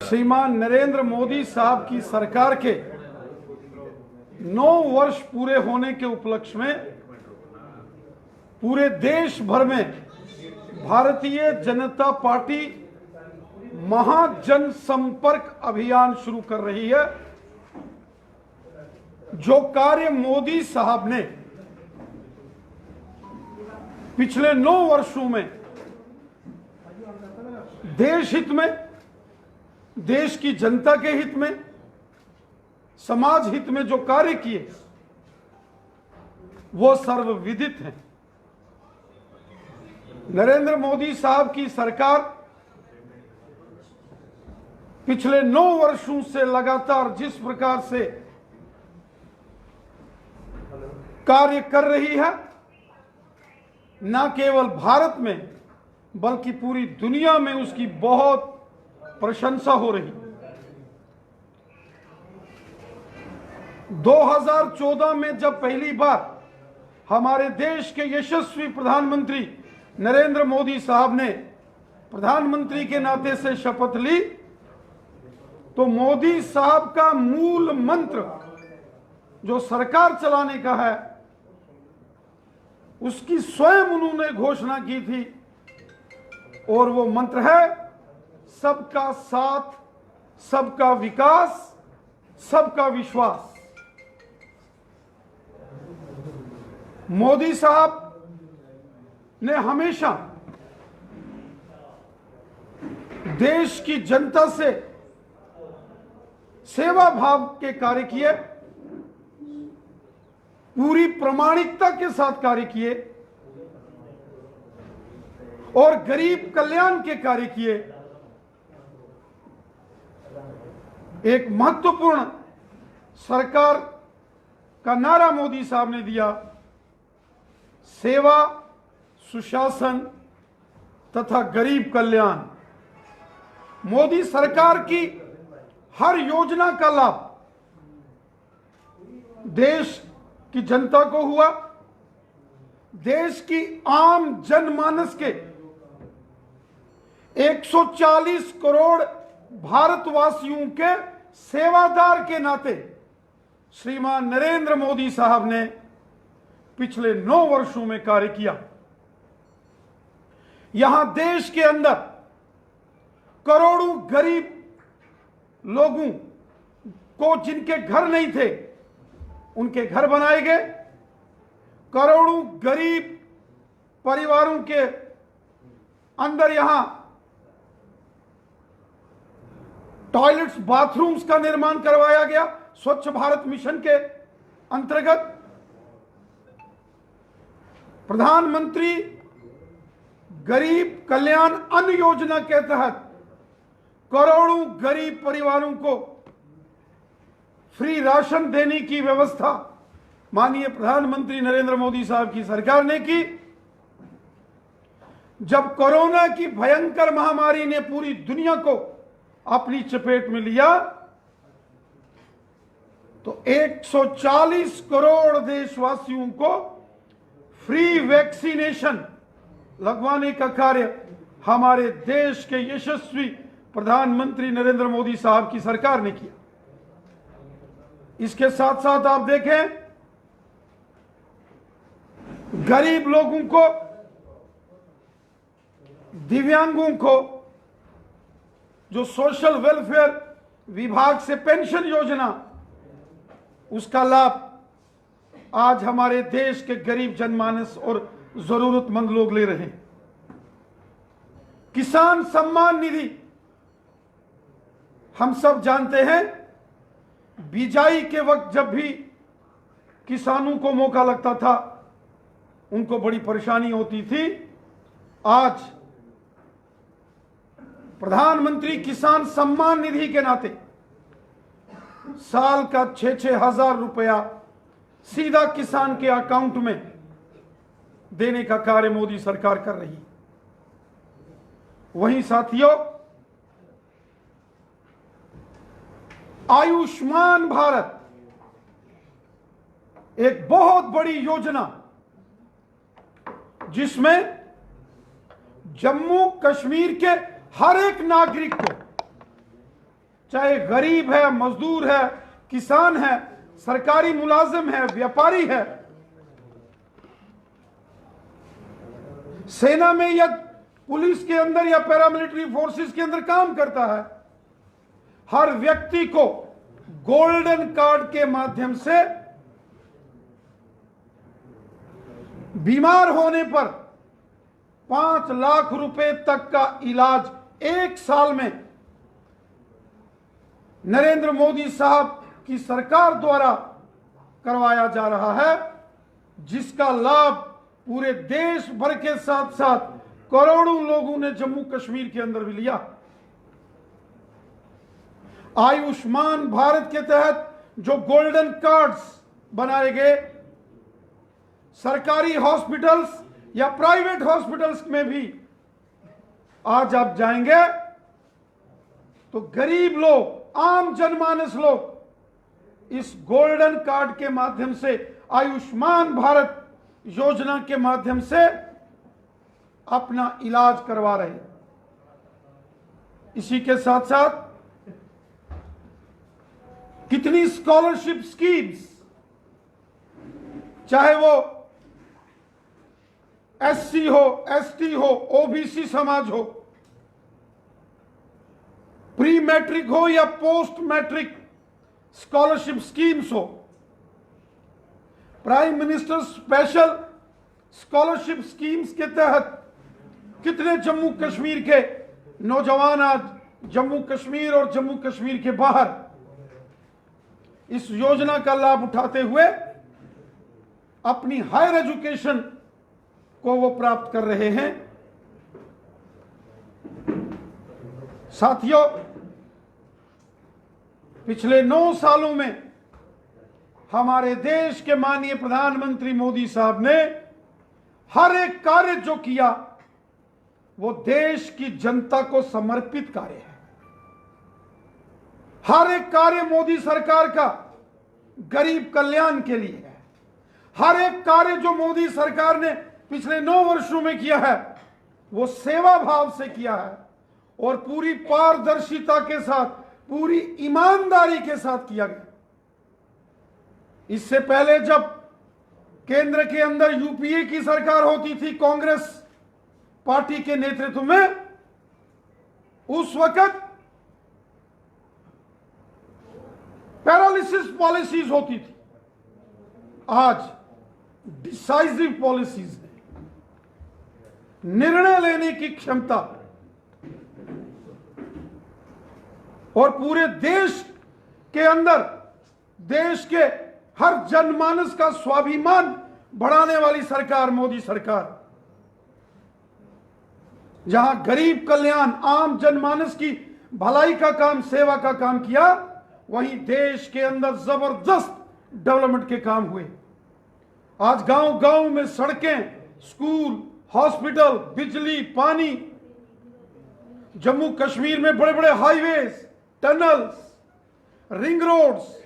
श्रीमान नरेंद्र मोदी साहब की सरकार के 9 वर्ष पूरे होने के उपलक्ष्य में पूरे देश भर में भारतीय जनता पार्टी महाजन संपर्क अभियान शुरू कर रही है। जो कार्य मोदी साहब ने पिछले 9 वर्षों में देश हित में, देश की जनता के हित में, समाज हित में जो कार्य किए वो सर्वविदित हैं। नरेंद्र मोदी साहब की सरकार पिछले 9 वर्षों से लगातार जिस प्रकार से कार्य कर रही है, न केवल भारत में बल्कि पूरी दुनिया में उसकी बहुत प्रशंसा हो रही। 2014 में जब पहली बार हमारे देश के यशस्वी प्रधानमंत्री नरेंद्र मोदी साहब ने प्रधानमंत्री के नाते से शपथ ली, तो मोदी साहब का मूल मंत्र जो सरकार चलाने का है, उसकी स्वयं उन्होंने घोषणा की थी, और वो मंत्र है सबका साथ, सबका विकास, सबका विश्वास। मोदी साहब ने हमेशा देश की जनता से सेवा भाव के कार्य किए, पूरी प्रामाणिकता के साथ कार्य किए और गरीब कल्याण के कार्य किए। एक महत्वपूर्ण सरकार का नारा मोदी साहब ने दिया, सेवा, सुशासन तथा गरीब कल्याण। मोदी सरकार की हर योजना का लाभ देश की जनता को हुआ। देश की आम जनमानस के 140 करोड़ भारतवासियों के सेवादार के नाते श्रीमान नरेंद्र मोदी साहब ने पिछले 9 वर्षों में कार्य किया। यहां देश के अंदर करोड़ों गरीब लोगों को जिनके घर नहीं थे, उनके घर बनाए गए। करोड़ों गरीब परिवारों के अंदर यहां टॉयलेट्स, बाथरूम्स का निर्माण करवाया गया स्वच्छ भारत मिशन के अंतर्गत। प्रधानमंत्री गरीब कल्याण अन्न योजना के तहत करोड़ों गरीब परिवारों को फ्री राशन देने की व्यवस्था माननीय प्रधानमंत्री नरेंद्र मोदी साहब की सरकार ने की। जब कोरोना की भयंकर महामारी ने पूरी दुनिया को अपनी चपेट में लिया, तो 140 करोड़ देशवासियों को फ्री वैक्सीनेशन लगवाने का कार्य हमारे देश के यशस्वी प्रधानमंत्री नरेंद्र मोदी साहब की सरकार ने किया। इसके साथ साथ आप देखें, गरीब लोगों को, दिव्यांगों को जो सोशल वेलफेयर विभाग से पेंशन योजना, उसका लाभ आज हमारे देश के गरीब जनमानस और जरूरतमंद लोग ले रहे हैं। किसान सम्मान निधि, हम सब जानते हैं, बिजाई के वक्त जब भी किसानों को मौका लगता था, उनको बड़ी परेशानी होती थी। आज प्रधानमंत्री किसान सम्मान निधि के नाते साल का 6-6 हजार रुपया सीधा किसान के अकाउंट में देने का कार्य मोदी सरकार कर रही है। वहीं साथियों, आयुष्मान भारत एक बहुत बड़ी योजना, जिसमें जम्मू कश्मीर के हर एक नागरिक को चाहे गरीब है, मजदूर है, किसान है, सरकारी मुलाजिम है, व्यापारी है, सेना में या पुलिस के अंदर या पैरामिलिट्री फोर्सेस के अंदर काम करता है, हर व्यक्ति को गोल्डन कार्ड के माध्यम से बीमार होने पर 5 लाख रुपए तक का इलाज 1 साल में नरेंद्र मोदी साहब की सरकार द्वारा करवाया जा रहा है, जिसका लाभ पूरे देश भर के साथ साथ करोड़ों लोगों ने जम्मू कश्मीर के अंदर भी लिया। आयुष्मान भारत के तहत जो गोल्डन कार्ड्स बनाए गए, सरकारी हॉस्पिटल्स या प्राइवेट हॉस्पिटल्स में भी आज आप जाएंगे तो गरीब लोग, आम जनमानस लोग इस गोल्डन कार्ड के माध्यम से, आयुष्मान भारत योजना के माध्यम से अपना इलाज करवा रहे हैं। इसी के साथ साथ कितनी स्कॉलरशिप स्कीम्स, चाहे वो एससी हो, एसटी हो, ओबीसी समाज हो, प्री मैट्रिक हो या पोस्ट मैट्रिक स्कॉलरशिप स्कीम्स हो, prime minister special scholarship schemes के तहत कितने जम्मू कश्मीर के नौजवान आज जम्मू कश्मीर और जम्मू कश्मीर के बाहर इस योजना का लाभ उठाते हुए अपनी हायर एजुकेशन को वो प्राप्त कर रहे हैं। साथियों, पिछले 9 सालों में हमारे देश के माननीय प्रधानमंत्री मोदी साहब ने हर एक कार्य जो किया वो देश की जनता को समर्पित कार्य है। हर एक कार्य मोदी सरकार का गरीब कल्याण के लिए है। हर एक कार्य जो मोदी सरकार ने पिछले 9 वर्षों में किया है वो सेवा भाव से किया है और पूरी पारदर्शिता के साथ, पूरी ईमानदारी के साथ किया गया। इससे पहले जब केंद्र के अंदर यूपीए की सरकार होती थी कांग्रेस पार्टी के नेतृत्व में, उस वक्त पैरालिसिस पॉलिसीज होती थी। आज डिसाइसिव पॉलिसीज है, निर्णय लेने की क्षमता और पूरे देश के अंदर देश के हर जनमानस का स्वाभिमान बढ़ाने वाली सरकार मोदी सरकार, जहां गरीब कल्याण, आम जनमानस की भलाई का काम, सेवा का काम किया, वहीं देश के अंदर जबरदस्त डेवलपमेंट के काम हुए। आज गांव गांव में सड़कें, स्कूल, हॉस्पिटल, बिजली, पानी, जम्मू कश्मीर में बड़े बड़े highways, tunnels, ring roads,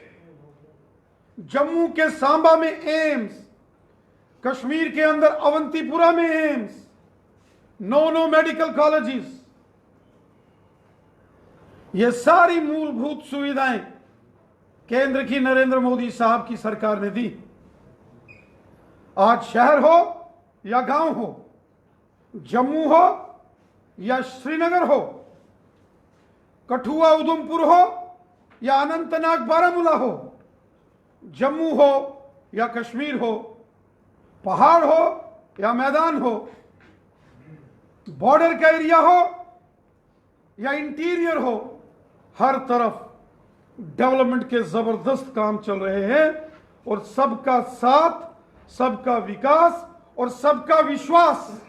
Jammu के सांबा में एम्स, कश्मीर के अंदर अवंतीपुरा में एम्स, 9 मेडिकल कॉलेजेस, ये सारी मूलभूत सुविधाएं केंद्र की नरेंद्र मोदी साहब की सरकार ने दी। आज शहर हो या गांव हो, जम्मू हो या श्रीनगर हो, कठुआ उधमपुर हो या अनंतनाग बारामूला हो, जम्मू हो या कश्मीर हो, पहाड़ हो या मैदान हो, बॉर्डर का एरिया हो या इंटीरियर हो, हर तरफ डेवलपमेंट के जबरदस्त काम चल रहे हैं और सबका साथ, सबका विकास और सबका विश्वास,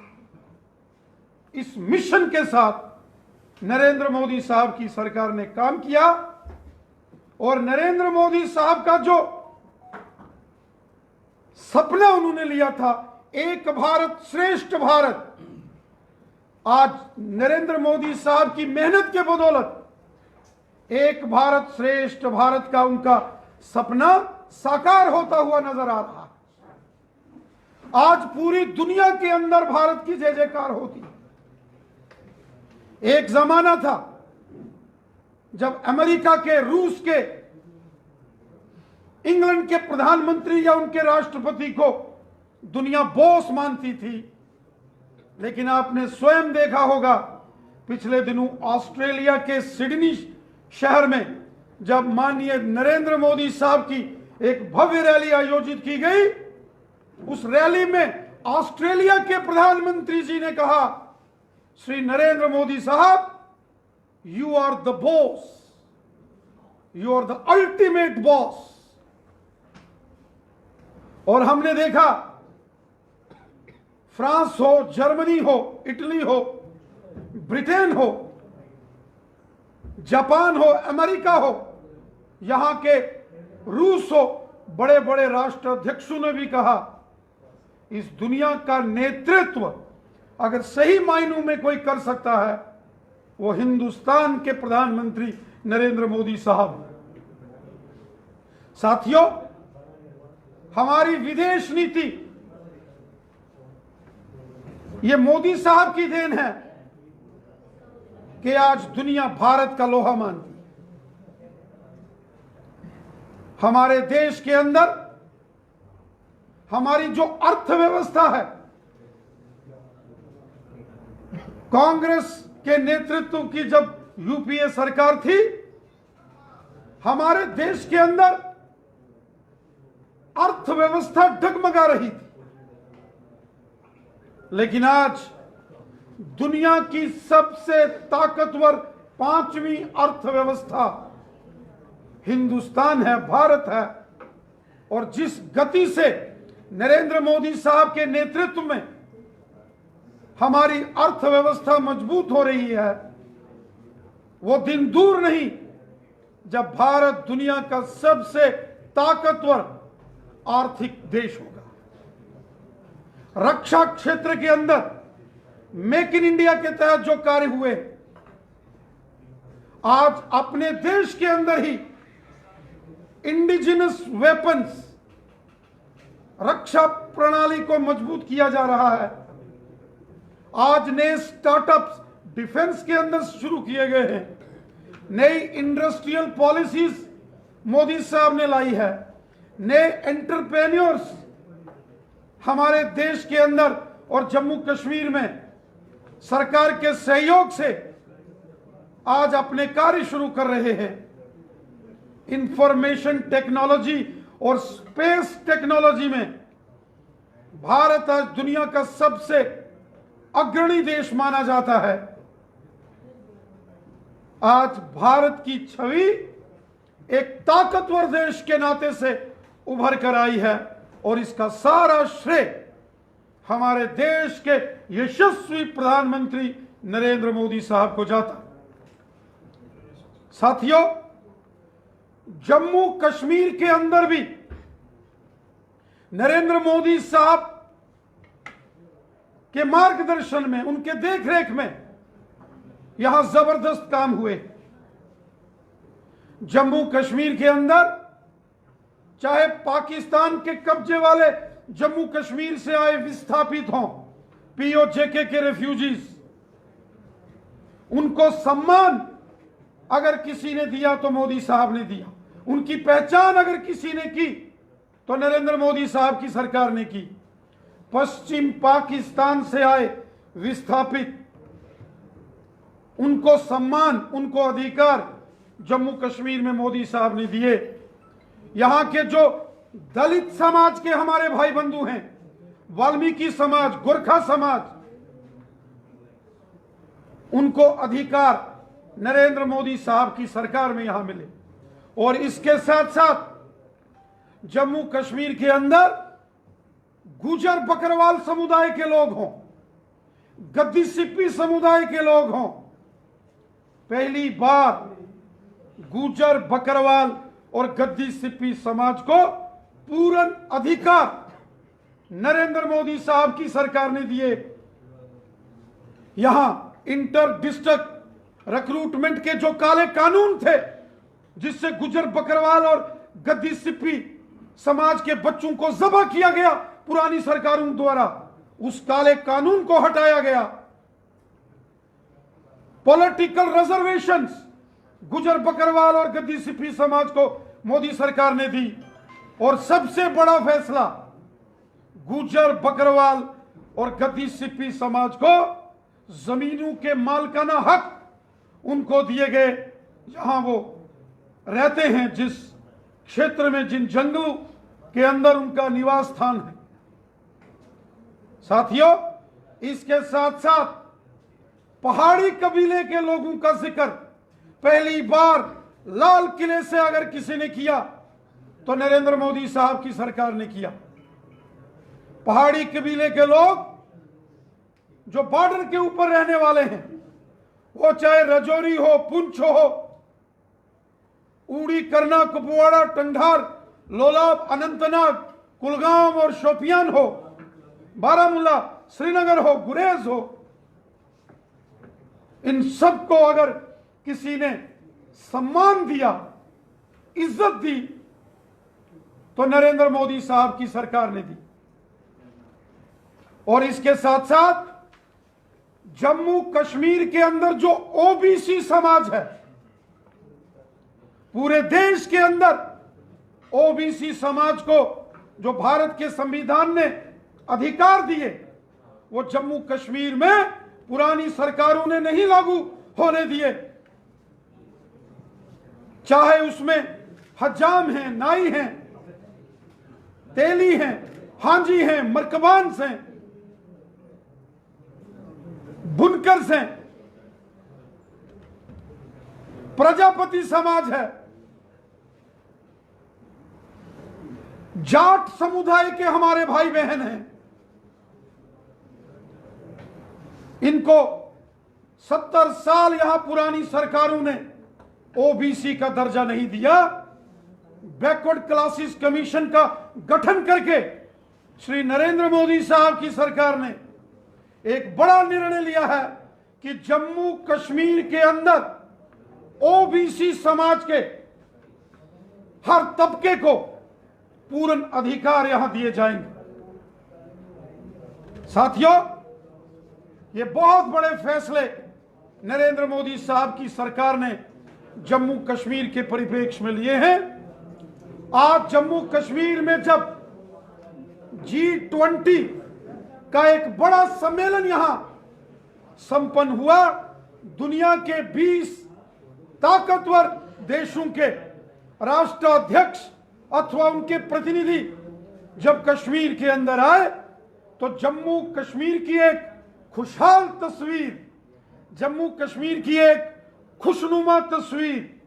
इस मिशन के साथ नरेंद्र मोदी साहब की सरकार ने काम किया। और नरेंद्र मोदी साहब का जो सपना उन्होंने लिया था, एक भारत श्रेष्ठ भारत, आज नरेंद्र मोदी साहब की मेहनत के बदौलत एक भारत श्रेष्ठ भारत का उनका सपना साकार होता हुआ नजर आ रहा है। आज पूरी दुनिया के अंदर भारत की जय जयकार होती है। एक जमाना था जब अमेरिका के, रूस के, इंग्लैंड के प्रधानमंत्री या उनके राष्ट्रपति को दुनिया बॉस मानती थी, लेकिन आपने स्वयं देखा होगा पिछले दिनों ऑस्ट्रेलिया के सिडनी शहर में जब माननीय नरेंद्र मोदी साहब की एक भव्य रैली आयोजित की गई, उस रैली में ऑस्ट्रेलिया के प्रधानमंत्री जी ने कहा, श्री नरेंद्र मोदी साहब, you are the boss, you are the ultimate boss. और हमने देखा फ्रांस हो, जर्मनी हो, इटली हो, ब्रिटेन हो, जापान हो, अमेरिका हो, यहां के रूस हो, बड़े बड़े राष्ट्राध्यक्षों ने भी कहा, इस दुनिया का नेतृत्व अगर सही मायनों में कोई कर सकता है वो हिंदुस्तान के प्रधानमंत्री नरेंद्र मोदी साहब। साथियों, हमारी विदेश नीति ये मोदी साहब की देन है कि आज दुनिया भारत का लोहा मानती है। हमारे देश के अंदर हमारी जो अर्थव्यवस्था है, कांग्रेस के नेतृत्व की जब यूपीए सरकार थी, हमारे देश के अंदर अर्थव्यवस्था डगमगा रही थी, लेकिन आज दुनिया की सबसे ताकतवर 5वीं अर्थव्यवस्था हिंदुस्तान है, भारत है। और जिस गति से नरेंद्र मोदी साहब के नेतृत्व में हमारी अर्थव्यवस्था मजबूत हो रही है, वो दिन दूर नहीं जब भारत दुनिया का सबसे ताकतवर आर्थिक देश होगा। रक्षा क्षेत्र के अंदर मेक इन इंडिया के तहत जो कार्य हुए, आज अपने देश के अंदर ही इंडिजिनस वेपन्स, रक्षा प्रणाली को मजबूत किया जा रहा है। आज नए स्टार्टअप्स डिफेंस के अंदर शुरू किए गए हैं, नई इंडस्ट्रियल पॉलिसीज मोदी साहब ने लाई है, नए एंटरप्रेन्योर्स हमारे देश के अंदर और जम्मू कश्मीर में सरकार के सहयोग से आज अपने कार्य शुरू कर रहे हैं। इंफॉर्मेशन टेक्नोलॉजी और स्पेस टेक्नोलॉजी में भारत आज दुनिया का सबसे अग्रणी देश माना जाता है। आज भारत की छवि एक ताकतवर देश के नाते से उभर कर आई है और इसका सारा श्रेय हमारे देश के यशस्वी प्रधानमंत्री नरेंद्र मोदी साहब को जाता है। साथियों, जम्मू कश्मीर के अंदर भी नरेंद्र मोदी साहब के मार्गदर्शन में, उनके देखरेख में यहां जबरदस्त काम हुए। जम्मू कश्मीर के अंदर चाहे पाकिस्तान के कब्जे वाले जम्मू कश्मीर से आए विस्थापित हों, पीओजेके के रेफ्यूजीज, उनको सम्मान अगर किसी ने दिया तो मोदी साहब ने दिया। उनकी पहचान अगर किसी ने की तो नरेंद्र मोदी साहब की सरकार ने की। पश्चिम पाकिस्तान से आए विस्थापित, उनको सम्मान, उनको अधिकार जम्मू कश्मीर में मोदी साहब ने दिए। यहां के जो दलित समाज के हमारे भाई बंधु हैं, वाल्मीकि समाज, गोरखा समाज, उनको अधिकार नरेंद्र मोदी साहब की सरकार में यहां मिले। और इसके साथ साथ जम्मू कश्मीर के अंदर गुजर बकरवाल समुदाय के लोग हों, गद्दी सिप्पी समुदाय के लोग हों, पहली बार गुजर बकरवाल और गद्दी सिप्पी समाज को पूर्ण अधिकार नरेंद्र मोदी साहब की सरकार ने दिए। यहां इंटर डिस्ट्रिक्ट रिक्रूटमेंट के जो काले कानून थे, जिससे गुजर बकरवाल और गद्दी सिप्पी समाज के बच्चों को ज़बह किया गया पुरानी सरकारों द्वारा, उस काले कानून को हटाया गया। पॉलिटिकल रिजर्वेशंस गुजर बकरवाल और गद्दी सिप्पी समाज को मोदी सरकार ने दी। और सबसे बड़ा फैसला, गुजर बकरवाल और गद्दी सिप्पी समाज को जमीनों के मालिकाना हक उनको दिए गए, जहां वो रहते हैं, जिस क्षेत्र में, जिन जंगलों के अंदर उनका निवास स्थान है। साथियों, इसके साथ साथ पहाड़ी कबीले के लोगों का जिक्र पहली बार लाल किले से अगर किसी ने किया तो नरेंद्र मोदी साहब की सरकार ने किया। पहाड़ी कबीले के लोग जो बॉर्डर के ऊपर रहने वाले हैं, वो चाहे राजौरी हो, पुंछ हो, उड़ी, करना, कुपवाड़ा, टंगधार, लोलाब, अनंतनाग, कुलगाम और शोपियान हो, बारामूला, श्रीनगर हो, गुरेज हो, इन सबको अगर किसी ने सम्मान दिया, इज्जत दी, तो नरेंद्र मोदी साहब की सरकार ने दी। और इसके साथ साथ जम्मू कश्मीर के अंदर जो ओबीसी समाज है, पूरे देश के अंदर ओबीसी समाज को जो भारत के संविधान ने अधिकार दिए, वो जम्मू कश्मीर में पुरानी सरकारों ने नहीं लागू होने दिए। चाहे उसमें हजाम हैं, नाई हैं, तेली हैं, हांजी हैं, मरकबान्स हैं, बुनकर्स हैं, प्रजापति समाज है, जाट समुदाय के हमारे भाई बहन हैं, इनको 70 साल यहां पुरानी सरकारों ने ओबीसी का दर्जा नहीं दिया। बैकवर्ड क्लासेस कमीशन का गठन करके श्री नरेंद्र मोदी साहब की सरकार ने एक बड़ा निर्णय लिया है कि जम्मू कश्मीर के अंदर ओबीसी समाज के हर तबके को पूर्ण अधिकार यहां दिए जाएंगे। साथियों, ये बहुत बड़े फैसले नरेंद्र मोदी साहब की सरकार ने जम्मू कश्मीर के परिप्रेक्ष्य में लिए हैं। आज जम्मू कश्मीर में जब G20 का एक बड़ा सम्मेलन यहां संपन्न हुआ, दुनिया के 20 ताकतवर देशों के राष्ट्राध्यक्ष अथवा उनके प्रतिनिधि जब कश्मीर के अंदर आए, तो जम्मू कश्मीर की एक खुशहाल तस्वीर, जम्मू कश्मीर की एक खुशनुमा तस्वीर,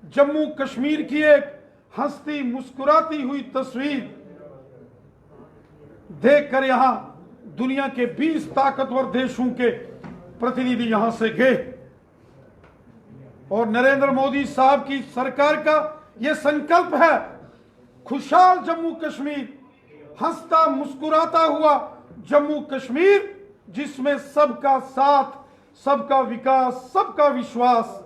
जम्मू कश्मीर की एक हंसती मुस्कुराती हुई तस्वीर देखकर यहां दुनिया के 20 ताकतवर देशों के प्रतिनिधि यहां से गए। और नरेंद्र मोदी साहब की सरकार का यह संकल्प है, खुशहाल जम्मू कश्मीर, हंसता मुस्कुराता हुआ जम्मू कश्मीर, जिसमें सबका साथ, सबका विकास, सबका विश्वास।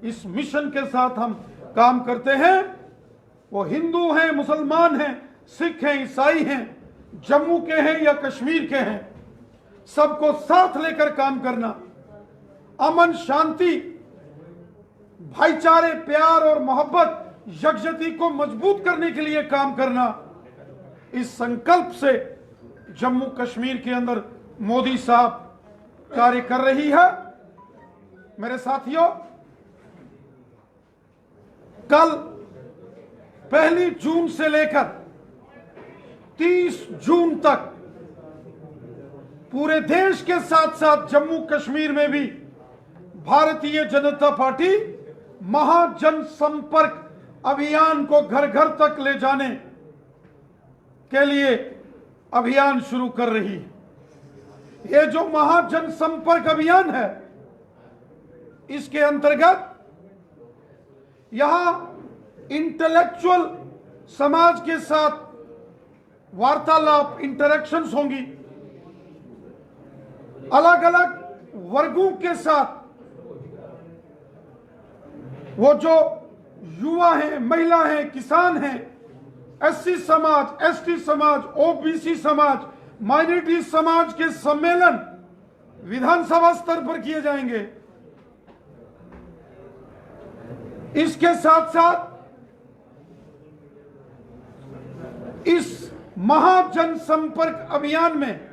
इस मिशन के साथ हम काम करते हैं। वो हिंदू हैं, मुसलमान हैं, सिख हैं, ईसाई हैं, जम्मू के हैं या कश्मीर के हैं, सबको साथ लेकर काम करना, अमन, शांति, भाईचारे, प्यार और मोहब्बत, यकजहती को मजबूत करने के लिए काम करना, इस संकल्प से जम्मू कश्मीर के अंदर मोदी साहब कार्य कर रही है। मेरे साथियों, कल 1 जून से लेकर 30 जून तक पूरे देश के साथ साथ जम्मू कश्मीर में भी भारतीय जनता पार्टी महाजन संपर्क अभियान को घर घर तक ले जाने के लिए अभियान शुरू कर रही है। ये जो महाजन संपर्क अभियान है, इसके अंतर्गत यहां इंटेलेक्चुअल समाज के साथ वार्तालाप, इंटरेक्शंस होंगी, अलग अलग वर्गों के साथ, वो जो युवा हैं, महिला हैं, किसान हैं, एससी समाज, एसटी समाज, ओबीसी समाज, माइनॉरिटी समाज के सम्मेलन विधानसभा स्तर पर किए जाएंगे। इसके साथ साथ इस महाजन संपर्क अभियान में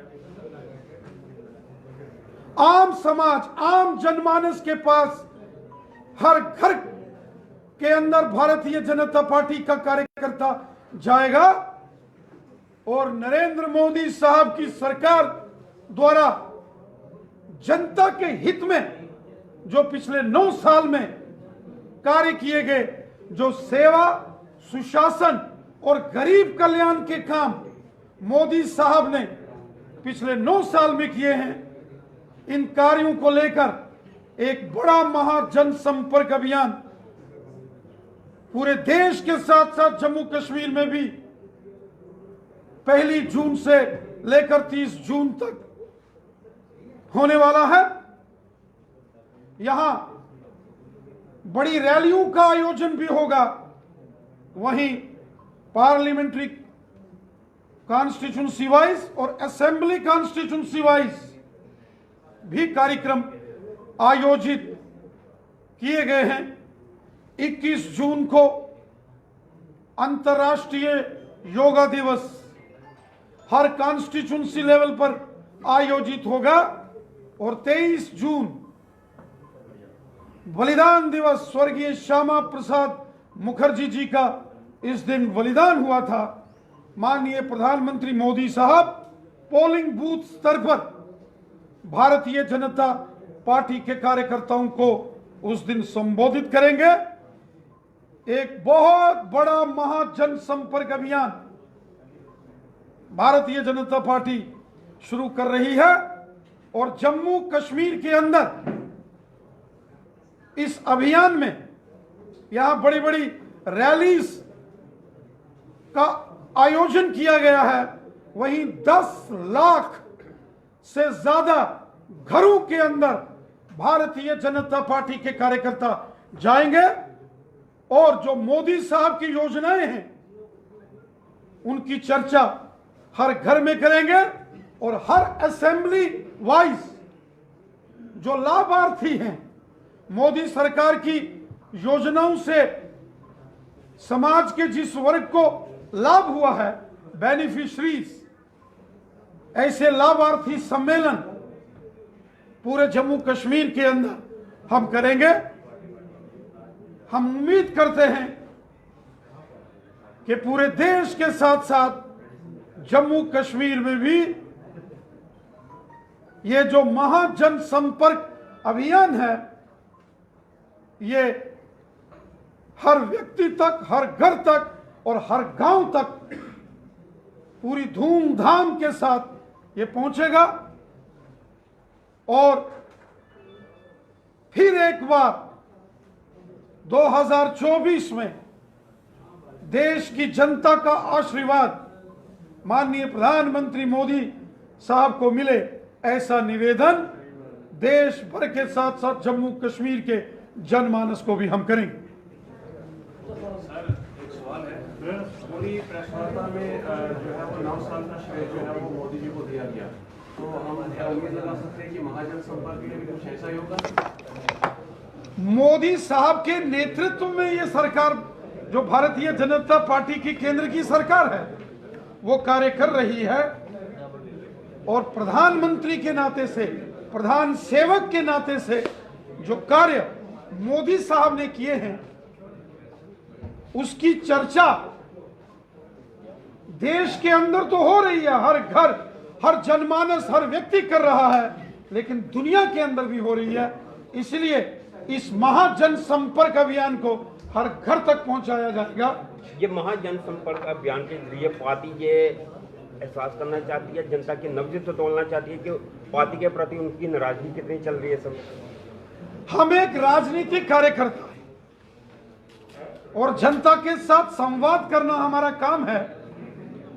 आम समाज, आम जनमानस के पास हर घर के अंदर भारतीय जनता पार्टी का कार्यकर्ता जाएगा और नरेंद्र मोदी साहब की सरकार द्वारा जनता के हित में जो पिछले 9 साल में कार्य किए गए, जो सेवा, सुशासन और गरीब कल्याण के काम मोदी साहब ने पिछले 9 साल में किए हैं, इन कार्यों को लेकर एक बड़ा महाजन संपर्क अभियान पूरे देश के साथ साथ जम्मू कश्मीर में भी 1 जून से लेकर 30 जून तक होने वाला है। यहां बड़ी रैलियों का आयोजन भी होगा। वहीं पार्लियामेंट्री कॉन्स्टिट्यूंसी वाइज और असेंबली कॉन्स्टिट्यूंसी वाइज भी कार्यक्रम आयोजित किए गए हैं। 21 जून को अंतर्राष्ट्रीय योगा दिवस हर कॉन्स्टिट्यूंसी लेवल पर आयोजित होगा और 23 जून बलिदान दिवस, स्वर्गीय श्यामा प्रसाद मुखर्जी जी का इस दिन बलिदान हुआ था। माननीय प्रधानमंत्री मोदी साहब पोलिंग बूथ स्तर पर भारतीय जनता पार्टी के कार्यकर्ताओं को उस दिन संबोधित करेंगे। एक बहुत बड़ा महाजन संपर्क अभियान भारतीय जनता पार्टी शुरू कर रही है और जम्मू कश्मीर के अंदर इस अभियान में यहां बड़ी बड़ी रैलीज का आयोजन किया गया है। वहीं 10 लाख से ज्यादा घरों के अंदर भारतीय जनता पार्टी के कार्यकर्ता जाएंगे और जो मोदी साहब की योजनाएं हैं उनकी चर्चा हर घर में करेंगे और हर असेंबली वाइज जो लाभार्थी हैं, मोदी सरकार की योजनाओं से समाज के जिस वर्ग को लाभ हुआ है, बेनिफिशरीज, ऐसे लाभार्थी सम्मेलन पूरे जम्मू कश्मीर के अंदर हम करेंगे। हम उम्मीद करते हैं कि पूरे देश के साथ साथ जम्मू कश्मीर में भी ये जो महाजन संपर्क अभियान है, ये हर व्यक्ति तक, हर घर तक और हर गांव तक पूरी धूमधाम के साथ ये पहुंचेगा। और फिर एक बार 2024 में देश की जनता का आशीर्वाद माननीय प्रधानमंत्री मोदी साहब को मिले, ऐसा निवेदन देश भर के साथ साथ जम्मू कश्मीर के जनमानस को भी हम करेंगे। सर, एक सवाल है, पूरी प्रेस वार्ता में जो है वो 9 साल का श्रेय जो है वो मोदी जी को दिया गया, तो हम उम्मीद लगा सकते हैं कि महाजन संपर्क के लिए भी कुछ ऐसा ही होगा। मोदी साहब के नेतृत्व में ये सरकार, जो भारतीय जनता पार्टी की केंद्र की सरकार है, वो कार्य कर रही है और प्रधानमंत्री के नाते से, प्रधान सेवक के नाते से जो कार्य मोदी साहब ने किए हैं उसकी चर्चा देश के अंदर तो हो रही है, हर घर, हर जनमानस, हर व्यक्ति कर रहा है, लेकिन दुनिया के अंदर भी हो रही है। इसलिए इस महाजन संपर्क अभियान को हर घर तक पहुंचाया जाएगा। ये महाजन संपर्क अभियान के जरिए पार्टी ये एहसास करना चाहती है, जनता की नब्ज तो तोड़ना चाहती है कि पार्टी के प्रति उनकी नाराजगी कितनी चल रही है। सब हम एक राजनीतिक कार्यकर्ता है और जनता के साथ संवाद करना हमारा काम है,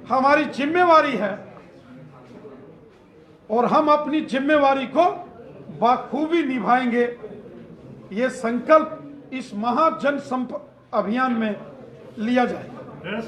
हमारी जिम्मेवारी है और हम अपनी जिम्मेवारी को बाखूबी निभाएंगे। ये संकल्प इस महाजन संपर्क अभियान में लिया जाएगा।